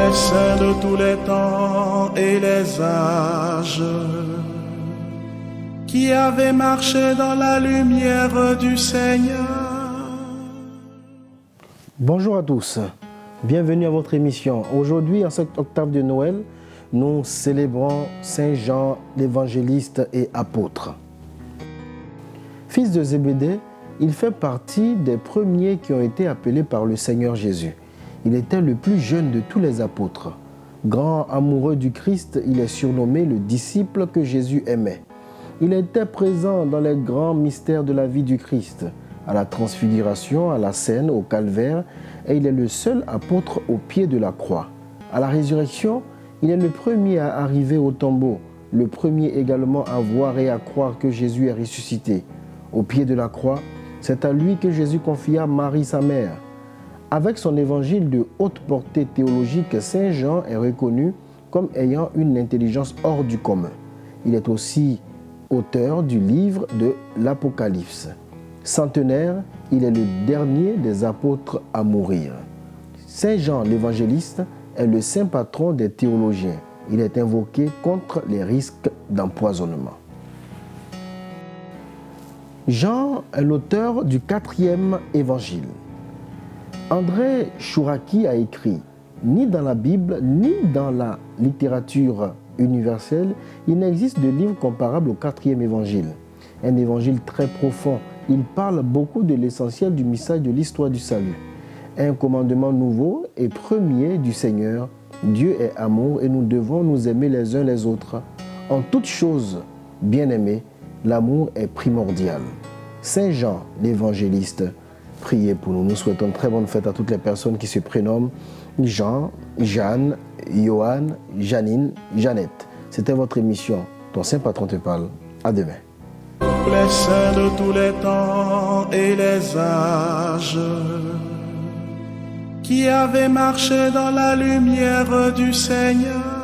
les saints de tous les temps et les âges, qui avaient marché dans la lumière du Seigneur. Bonjour à tous, bienvenue à votre émission. Aujourd'hui, en cette octave de Noël, nous célébrons Saint Jean, l'évangéliste et apôtre. Fils de Zébédée, il fait partie des premiers qui ont été appelés par le Seigneur Jésus. Il était le plus jeune de tous les apôtres. Grand amoureux du Christ, il est surnommé le disciple que Jésus aimait. Il était présent dans les grands mystères de la vie du Christ, à la transfiguration, à la scène, au calvaire, et il est le seul apôtre au pied de la croix. À la résurrection, il est le premier à arriver au tombeau, le premier également à voir et à croire que Jésus est ressuscité. Au pied de la croix, c'est à lui que Jésus confia Marie sa mère. Avec son évangile de haute portée théologique, Saint Jean est reconnu comme ayant une intelligence hors du commun. Il est aussi auteur du livre de l'Apocalypse. Centenaire, il est le dernier des apôtres à mourir. Saint Jean l'évangéliste est le saint patron des théologiens. Il est invoqué contre les risques d'empoisonnement. Jean est l'auteur du 4e évangile. André Chouraki a écrit « Ni dans la Bible, ni dans la littérature universelle, il n'existe de livre comparable au 4e évangile. Un évangile très profond. Il parle beaucoup de l'essentiel du message de l'histoire du salut. Un commandement nouveau et premier du Seigneur. Dieu est amour et nous devons nous aimer les uns les autres. En toutes choses, bien-aimés, l'amour est primordial. Saint Jean, l'évangéliste, priez pour nous. Nous souhaitons une très bonne fête à toutes les personnes qui se prénomment Jean, Jeanne, Johan, Janine, Jeannette. C'était votre émission. Ton Saint Patron te parle. À demain. Les saints de tous les temps et les âges, qui avaient marché dans la lumière du Seigneur.